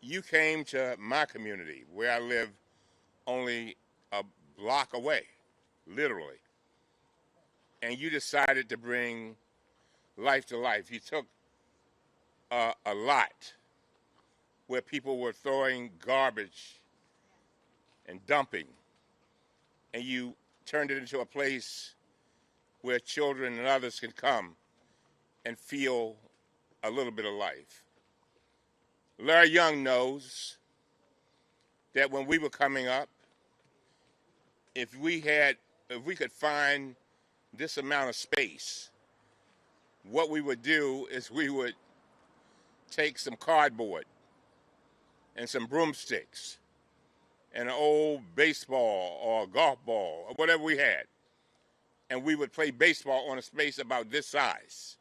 you came to my community where I live only a block away, literally, and you decided to bring life to life. You took a lot where people were throwing garbage and dumping, and you turned it into a place where children and others can come and feel a little bit of life. Larry Young knows that when we were coming up, if we could find this amount of space, what we would do is we would take some cardboard and some broomsticks and an old baseball or a golf ball or whatever we had, and we would play baseball on a space about this size.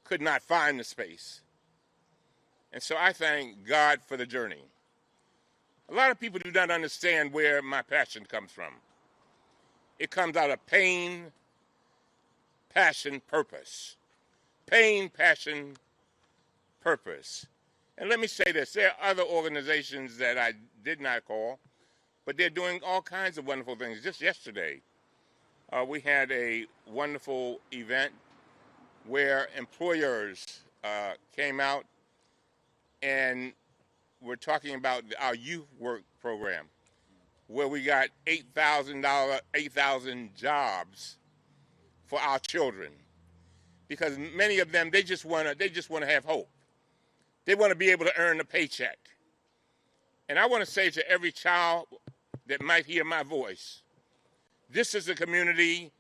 Could not find the space. And so I thank God for the journey. A lot of people do not understand where my passion comes from. It comes out of pain, passion, purpose. Pain, passion, purpose. And let me say this, there are other organizations that I did not call, but they're doing all kinds of wonderful things. Just yesterday, we had a wonderful event where employers came out and were talking about our youth work program, where we got $8,000 jobs for our children, because many of them they just want to have hope. They want to be able to earn a paycheck. And I want to say to every child that might hear my voice, this is a community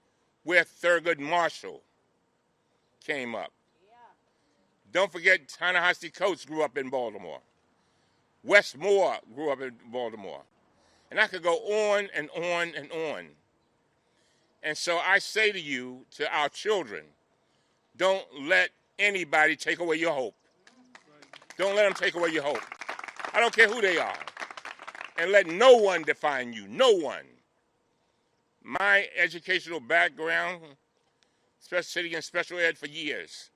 where Thurgood Marshall came up. Yeah. Don't forget, Ta-Nehisi Coates grew up in Baltimore. Wes Moore grew up in Baltimore. And I could go on and on and on. And so I say to you, to our children, don't let anybody take away your hope. Don't let them take away your hope. I don't care who they are. And let no one define you, no one. My educational background, sitting in special ed for years,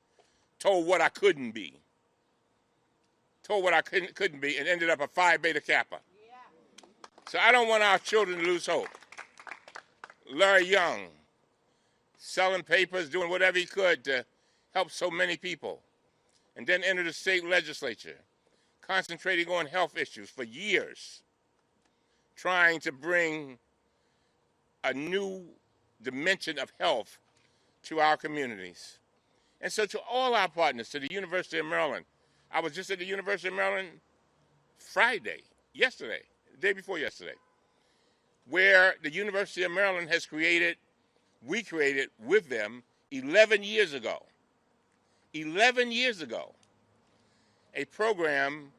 told what I couldn't be. Told what I couldn't be, and ended up a Phi Beta Kappa. Yeah. So I don't want our children to lose hope. Larry Young, selling papers, doing whatever he could to help so many people, and then entered the state legislature, concentrating on health issues for years, trying to bring a new dimension of health to our communities. And so to all our partners, to the University of Maryland, I was just at the University of Maryland yesterday, the day before yesterday, where the University of Maryland we created with them 11 years ago, a program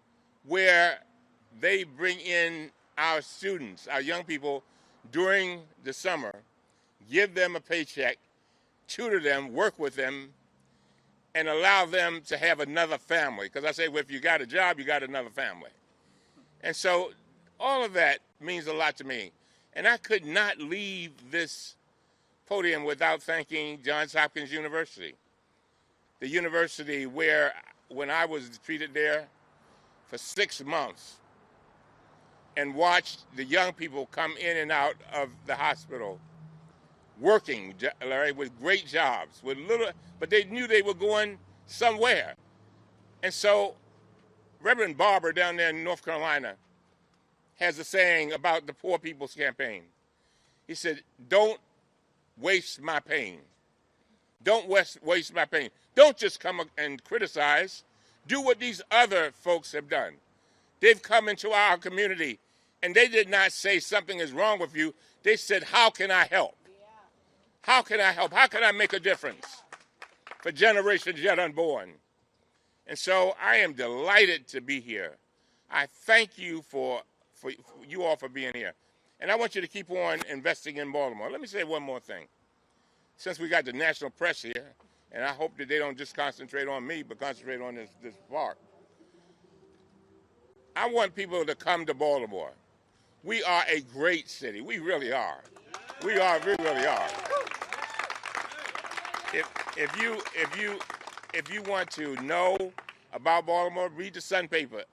where they bring in our students, our young people, during the summer, give them a paycheck, tutor them, work with them, and allow them to have another family. Because I say, well, if you got a job, you got another family. And so all of that means a lot to me. And I could not leave this podium without thanking Johns Hopkins University, the university where, when I was treated there for 6 months and watched the young people come in and out of the hospital working, Larry, with great jobs, but they knew they were going somewhere. And so Reverend Barber down there in North Carolina has a saying about the Poor People's Campaign. He said, don't waste my pain. Don't waste my pain. Don't just come and criticize. Do what these other folks have done. They've come into our community, and they did not say something is wrong with you. They said, how can I help? How can I help? How can I make a difference for generations yet unborn? And so I am delighted to be here. I thank you for you all for being here. And I want you to keep on investing in Baltimore. Let me say one more thing. Since we got the national press here, and I hope that they don't just concentrate on me, but concentrate on this park. I want people to come to Baltimore. We are a great city. We really are. We really are. If you want to know about Baltimore, read the Sun paper.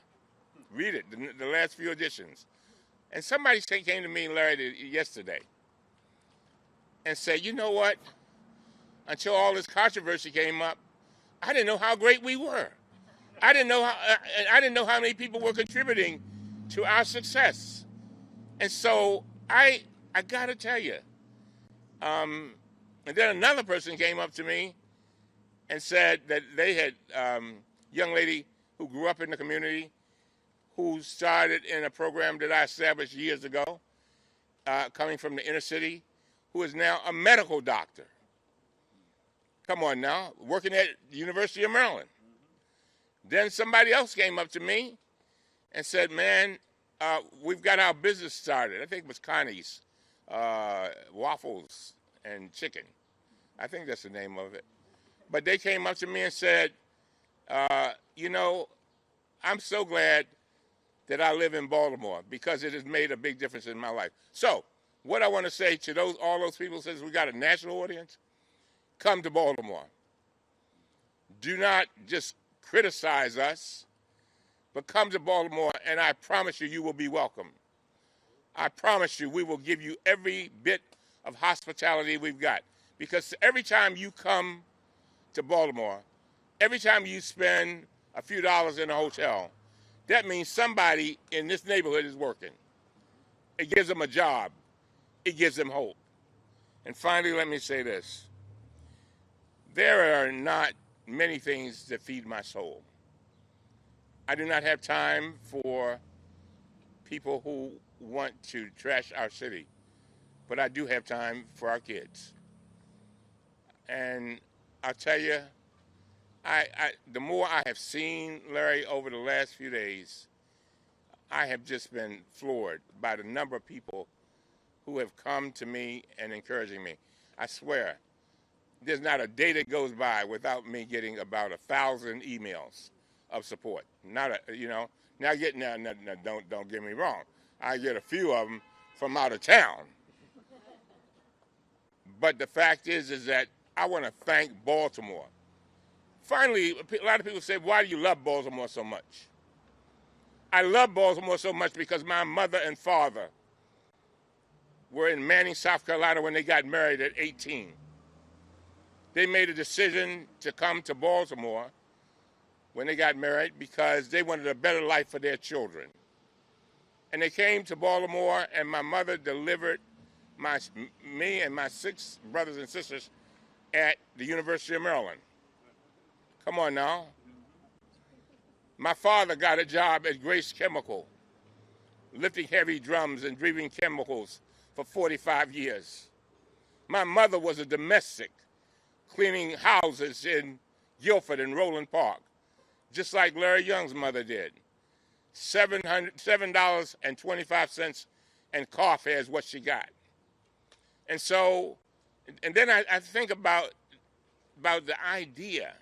Read it, the last few editions. And somebody came to me, Larry, yesterday and said, you know what? Until all this controversy came up, I didn't know how great we were. I didn't know how many people were contributing to our success. And so I got to tell you. And then another person came up to me and said that they had young lady who grew up in the community, who started in a program that I established years ago, coming from the inner city, who is now a medical doctor. Come on now, working at the University of Maryland. Then somebody else came up to me and said, man, we've got our business started. I think it was Connie's Waffles and Chicken. I think that's the name of it. But they came up to me and said, you know, I'm so glad that I live in Baltimore because it has made a big difference in my life. So what I want to say to all those people who says we got a national audience, come to Baltimore. Do not just criticize us, but come to Baltimore, and I promise you, you will be welcome. I promise you, we will give you every bit of hospitality we've got. Because every time you come to Baltimore, every time you spend a few dollars in a hotel, that means somebody in this neighborhood is working. It gives them a job. It gives them hope. And finally, let me say this. There are not many things that feed my soul. I do not have time for people who want to trash our city, but I do have time for our kids. And I'll tell you, the more I have seen, Larry, over the last few days, I have just been floored by the number of people who have come to me and encouraging me. I swear, there's not a day that goes by without me getting about 1,000 emails of support. Not a, you know, now don't get me wrong. I get a few of them from out of town. But the fact is that I want to thank Baltimore. Finally, a lot of people say, why do you love Baltimore so much? I love Baltimore so much because my mother and father were in Manning, South Carolina when they got married at 18. They made a decision to come to Baltimore when they got married because they wanted a better life for their children. And they came to Baltimore, and my mother delivered me and my 6 brothers and sisters at the University of Maryland. Come on now. My father got a job at Grace Chemical, lifting heavy drums and breathing chemicals for 45 years. My mother was a domestic, cleaning houses in Guilford and Roland Park, just like Larry Young's mother did. $7.25 and coffee is what she got. And so, and then I think about the idea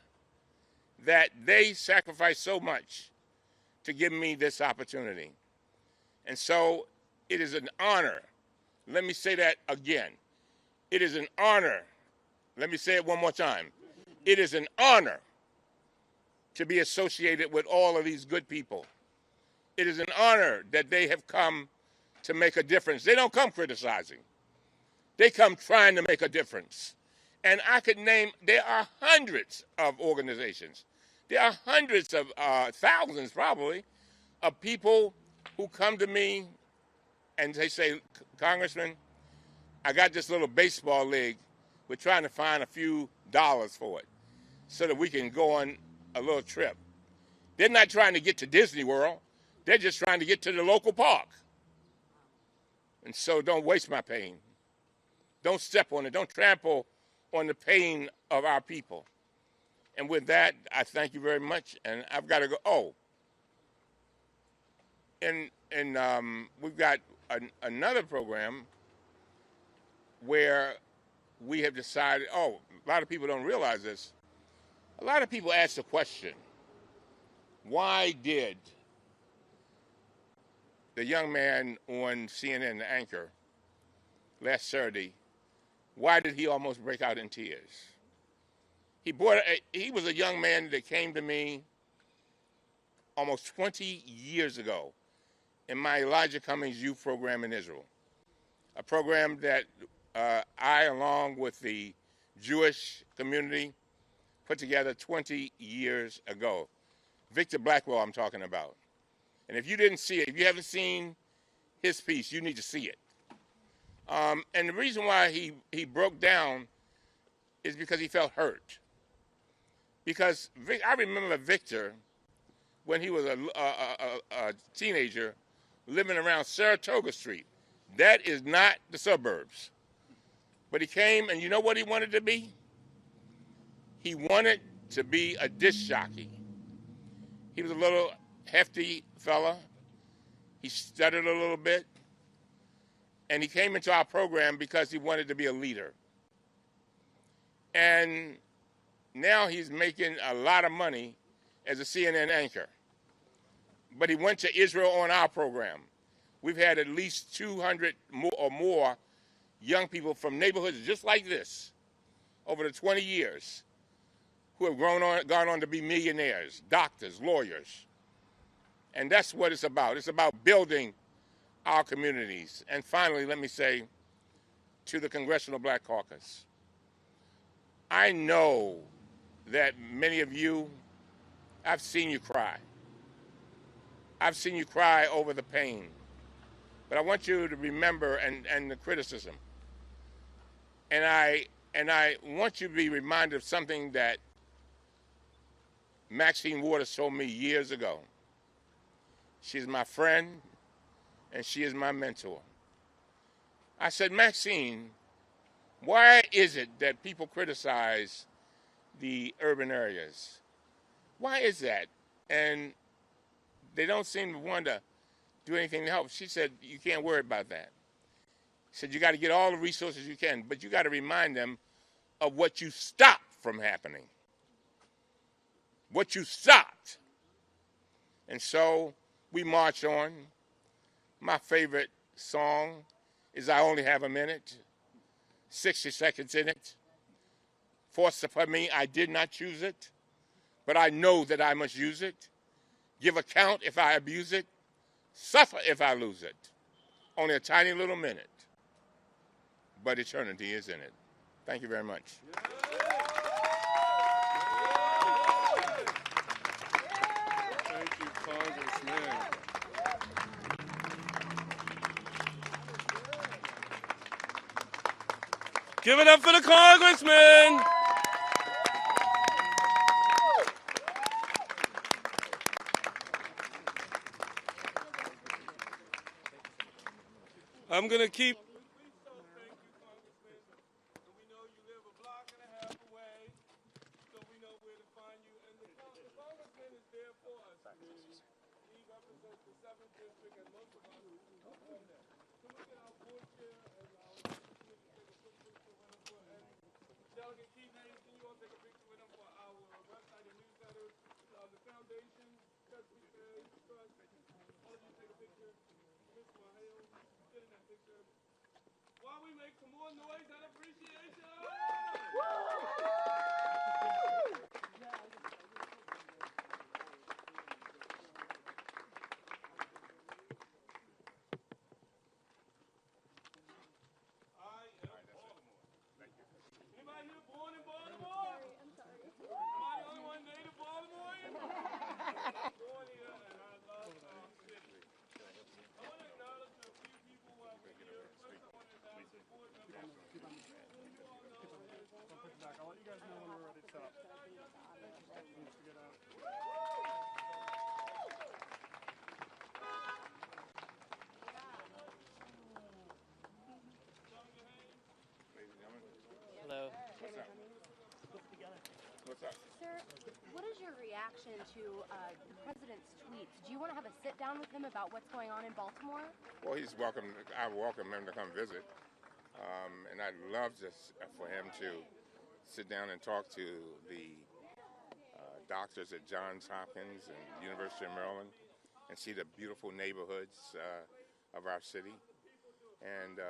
that they sacrificed so much to give me this opportunity. And so it is an honor. Let me say that again. It is an honor. Let me say it one more time. It is an honor to be associated with all of these good people. It is an honor that they have come to make a difference. They don't come criticizing. They come trying to make a difference. And I could name, there are hundreds of organizations. There are hundreds of, thousands probably, of people who come to me and they say, Congressman, I got this little baseball league. We're trying to find a few dollars for it so that we can go on a little trip. They're not trying to get to Disney World. They're just trying to get to the local park. And so don't waste my pain. Don't step on it. Don't trample on the pain of our people. And with that, I thank you very much. And I've got to go. Oh, and we've got another program where we have decided, a lot of people don't realize this. A lot of people ask the question, why did the young man on CNN, the anchor, last Saturday, why did he almost break out in tears? He was a young man that came to me almost 20 years ago in my Elijah Cummings youth program in Israel, a program that I, along with the Jewish community, put together 20 years ago. Victor Blackwell I'm talking about. And if you didn't see it, if you haven't seen his piece, you need to see it. And the reason why he broke down is because he felt hurt. Because I remember Victor when he was a teenager living around Saratoga Street. That is not the suburbs. But he came, and you know what he wanted to be? He wanted to be a disc jockey. He was a little hefty fella. He stuttered a little bit. And he came into our program because he wanted to be a leader. And now he's making a lot of money as a CNN anchor. But he went to Israel on our program. We've had at least 200 or more young people from neighborhoods just like this over the 20 years who have gone on to be millionaires, doctors, lawyers. And that's what it's about. It's about building our communities. And finally, let me say to the Congressional Black Caucus, I know that many of you, I've seen you cry. I've seen you cry over the pain. But I want you to remember and the criticism. And I want you to be reminded of something that Maxine Waters told me years ago. She's my friend, and she is my mentor. I said, Maxine, why is it that people criticize the urban areas? Why is that? And they don't seem to want to do anything to help. She said, you can't worry about that. She said, you got to get all the resources you can, but you got to remind them of what you stopped from happening. What you stopped. And so we march on. My favorite song is I Only Have a Minute, 60 seconds in it. Forced upon me, I did not choose it, but I know that I must use it. Give account if I abuse it, suffer if I lose it. Only a tiny little minute, but eternity is in it. Thank you very much. Thank you, Congressman. Give it up for the Congressman. I'm going to keep. While we make some more noise and appreciation. I am Baltimore. Anybody here born in Baltimore? I'm sorry. Am I the only one native Baltimorean? I'm born here and I love our city. I want to acknowledge a few people who are here. First, I want to acknowledge the board members. I'll let you guys know when we're ready to stop. Hello. What's up? Sir, what is your reaction to the president's tweets? Do you want to have a sit down with him about what's going on in Baltimore? Well, he's welcome. I welcome him to come visit. And I'd love for him to sit down and talk to the doctors at Johns Hopkins and University of Maryland and see the beautiful neighborhoods of our city. And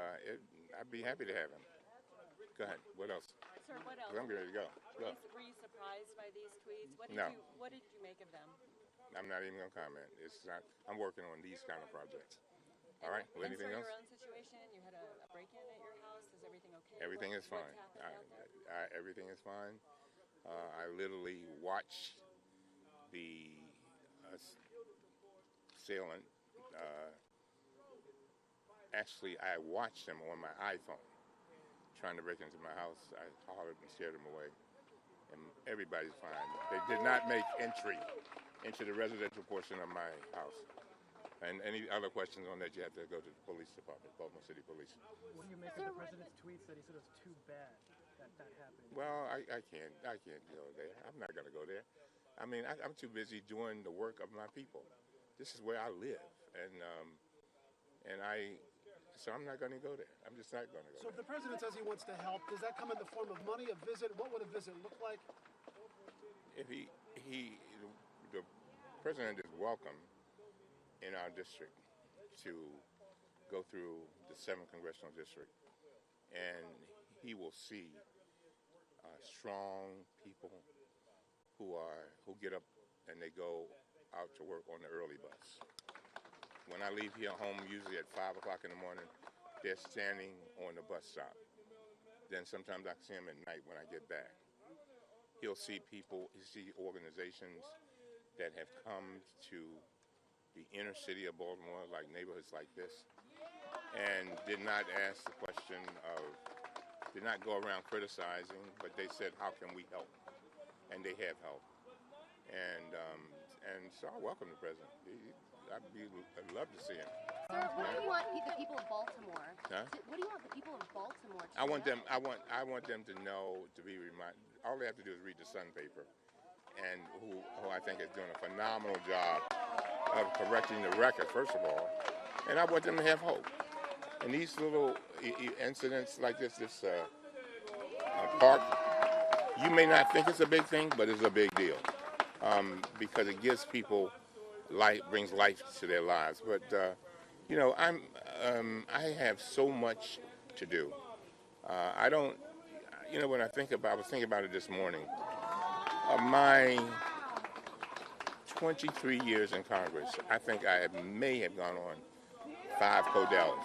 I'd be happy to have him. Go ahead. What else? Sir, what else? I'm ready to go. Were you surprised by these tweets? What did No. you make of them? I'm not even going to comment. It's not. I'm working on these kind of projects. All right. Well, And anything for else? your own situation, you had a break-in at your house. Is everything okay? Everything is fine. What's happened out there? Everything is fine. I literally watched the assailant. Actually, I watched him on my iPhone trying to break into my house. I hollered and scared him away, and everybody's fine. They did not make entry into the residential portion of my house. And any other questions on that, you have to go to the police department, Baltimore City Police. What do you make of the president's tweets that he said it was too bad that happened? Well, I can't go there. I'm not going to go there. I mean, I'm too busy doing the work of my people. This is where I live, so I'm not going to go there. I'm just not going to go So if there. the president says he wants to help, does that come in the form of money, a visit? What would a visit look like? If the president is welcome in our district to go through the 7th congressional district, and he will see strong people who get up and they go out to work on the early bus. When I leave here home, usually at 5 o'clock in the morning, they're standing on the bus stop. Then sometimes I see them at night when I get back. He'll see people, he'll see organizations that have come to the inner city of Baltimore, like neighborhoods like this, and did not ask the question of, did not go around criticizing, but they said, how can we help? And they have helped. And so I welcome the president. I'd love to see him. Sir, what do you want the people of Baltimore? Huh? What do you want the people of Baltimore to I want know? I want them to know, to be reminded. All they have to do is read the Sun paper, and who I think is doing a phenomenal job of correcting the record, first of all. And I want them to have hope. And these little incidents like this park, you may not think it's a big thing, but it's a big deal because it gives people life, brings life to their lives. But you know, I have so much to do. I don't. You know, when I was thinking about it this morning. My 23 years in Congress, I think I may have gone on 5 Codels.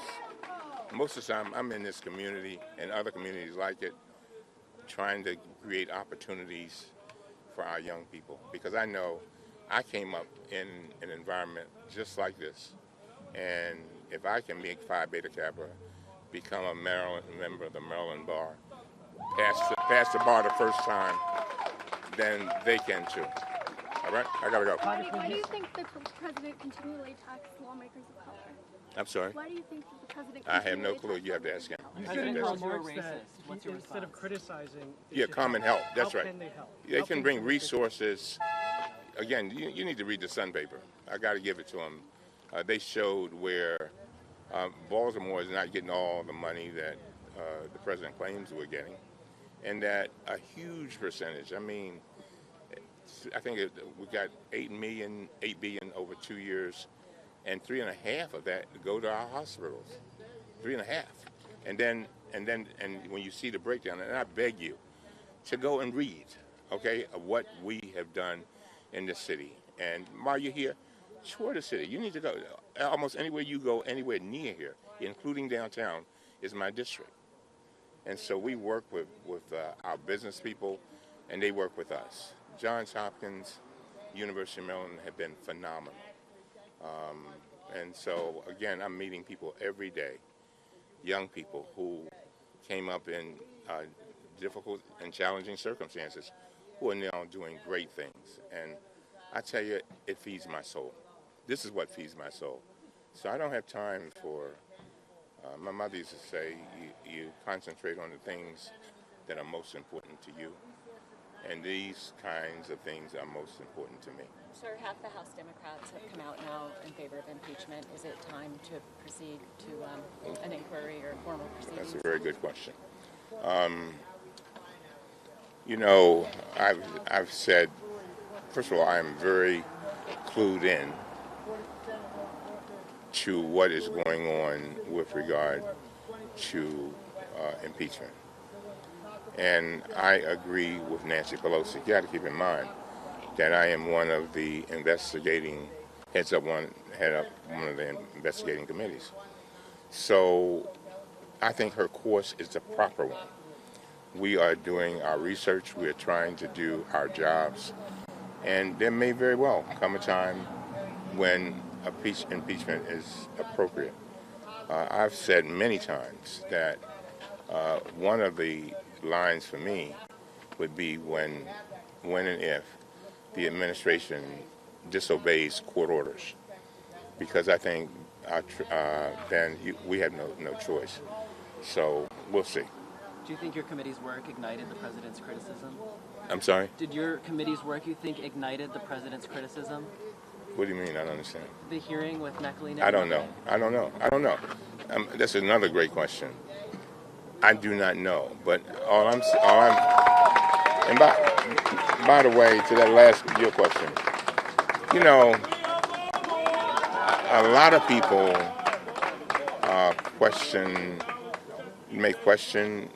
Most of the time, I'm in this community and other communities like it, trying to create opportunities for our young people. Because I know I came up in an environment just like this. And if I can make Phi Beta Kappa, become a member of the Maryland Bar, pass the bar the first time, then they can too. All right? I gotta go. Why do you think the president continually attacks lawmakers of color? I'm sorry? Why do you think that the president I have no continually clue. attacks You have to lawmakers ask him. of color? You I said in have your to ask him. remarks You're that racist. What's your instead of response? criticizing, Yeah, come and help. That's How right. can they help? They How can bring they- resources. Again, you need to read the Sun paper. I got to give it to them. They showed where Baltimore is not getting all the money that the president claims we're getting, and that a huge percentage. I mean, I think we got $8 billion over 2 years, and 3.5 of that go to our hospitals. 3.5, and then when you see the breakdown, and I beg you to go and read, okay, of what we have done in the city. And while you're here, tour the city. You need to go. Almost anywhere you go, anywhere near here, including downtown, is my district. And so we work with our business people, and they work with us. Johns Hopkins, University of Maryland have been phenomenal. And so, again, I'm meeting people every day, young people who came up in difficult and challenging circumstances, who are now doing great things. And I tell you, it feeds my soul. This is what feeds my soul. So I don't have time for, my mother used to say, you concentrate on the things that are most important to you. And these kinds of things are most important to me. Sir, half the House Democrats have come out now in favor of impeachment. Is it time to proceed to an inquiry or formal proceedings? That's a very good question. You know, I've said, first of all, I'm very clued in to what is going on with regard to impeachment. And I agree with Nancy Pelosi. You got to keep in mind, that I am one of the head up one of the investigating committees. So I think her course is the proper one. We are doing our research. We are trying to do our jobs. And there may very well come a time when impeachment is appropriate. I've said many times that one of the lines for me would be when and if the administration disobeys court orders, because I think then we have no choice. So we'll see. Do you think your committee's work ignited the president's criticism? I'm sorry? Did your committee's work, you think, ignited the president's criticism? What do you mean? I don't understand. The hearing with Neckley? I don't know. That's another great question. I do not know. But and by the way, to that last your question, you know, a lot of people may question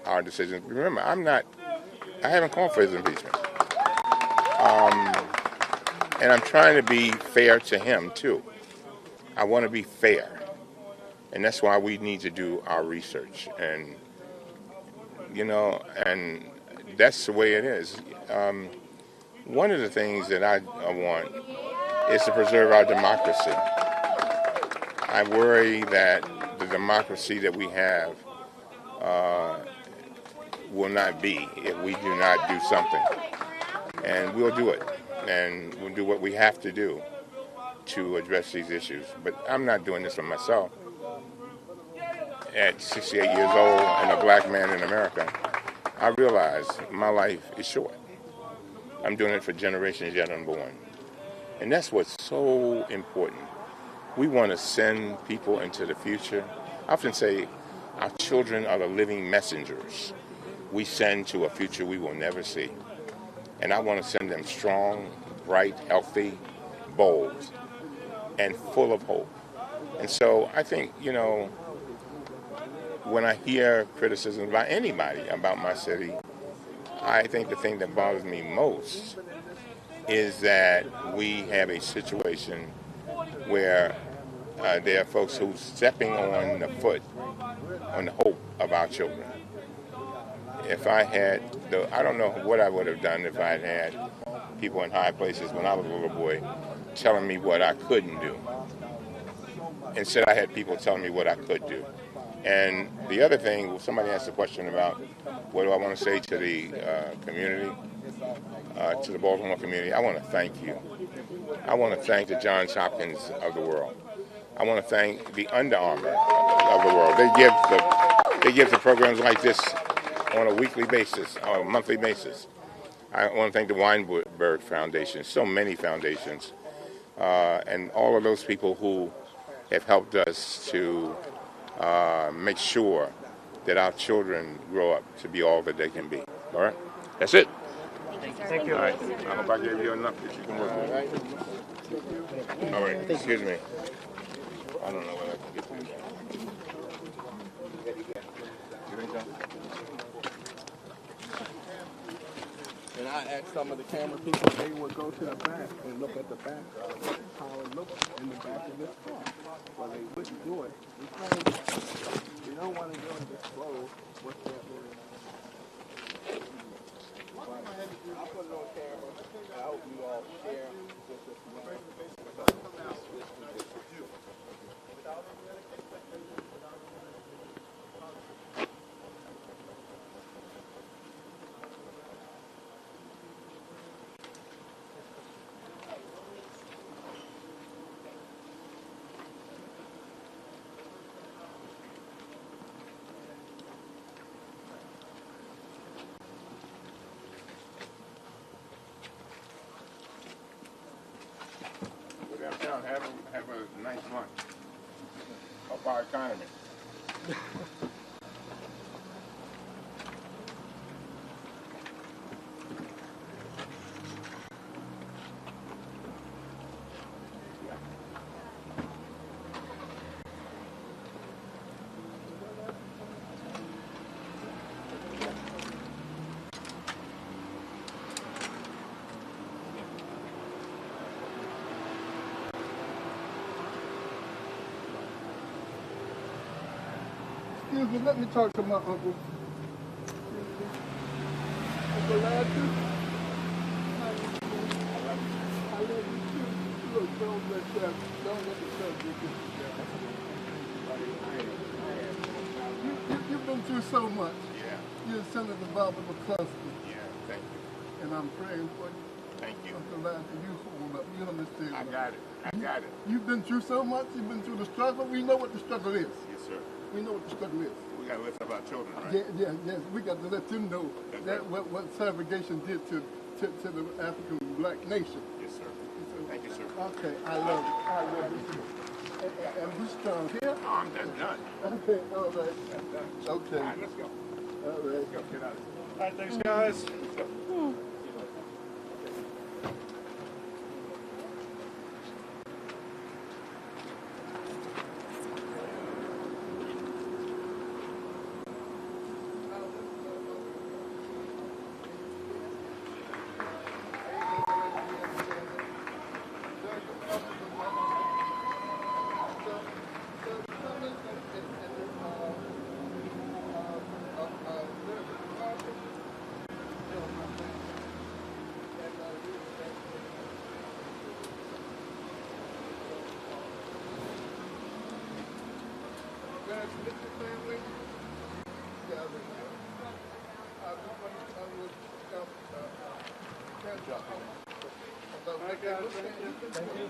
our decisions. Remember, I haven't called for his impeachment. And I'm trying to be fair to him, too. I want to be fair. And that's why we need to do our research. And, and that's the way it is. One of the things that I want is to preserve our democracy. I worry that the democracy that we have will not be if we do not do something. And we'll do it. And we'll do what we have to do to address these issues. But I'm not doing this for myself. At 68 years old and a black man in America, I realize my life is short. I'm doing it for generations yet unborn. And that's what's so important. We want to send people into the future. I often say our children are the living messengers we send to a future we will never see. And I want to send them strong, bright, healthy, bold, and full of hope. And so I think, when I hear criticism by anybody about my city, I think the thing that bothers me most is that we have a situation where there are folks who are stepping on the hope of our children. If I had, I don't know what I would have done if I had people in high places when I was a little boy telling me what I couldn't do. Instead, I had people telling me what I could do. And the other thing, somebody asked a question about what do I want to say to the community, to the Baltimore community. I want to thank you. I want to thank the Johns Hopkins of the world. I want to thank the Under Armour of the world. They give the programs like this on a weekly basis, or a monthly basis. I want to thank the Weinberg Foundation, so many foundations, and all of those people who have helped us to make sure that our children grow up to be all that they can be. All right? That's it. Thank you. All right. I hope I gave you enough that you can work with. All right. Excuse me. I don't know whether I can get through that. You think so? And I asked some of the camera people if they would go to the back and look at the back of how it looks in the back of this car. Well, they wouldn't do it because you don't want to go and disclose what's happening. I'll put it on camera and I hope you all share with this one. Downtown, have a nice lunch. Help our economy. Excuse me, let me talk to my uncle. Uncle Ladder. I love you too. Look, don't let the subject get you down. You've been through so much. Yeah. You're Senator Barbara McCluskey. Yeah. Thank you. And I'm praying for you. Thank you. Uncle Ladder, you hold up. You understand. I got it. I got it. You've been through so much. You've been through the struggle. We know what the struggle is. Yes, sir. We know what the struggle is. We got to lift up our children, right? Yes. We got to let them know that what segregation did to the African black nation. Yes, sir. Thank you, sir. Okay, I love you. I love you too. And be strong. Here? Oh, I'm done. Okay, all right. That's done. Okay. All right, let's go. All right. Let's go. Get out of here. All right, thanks, guys. Thank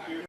you.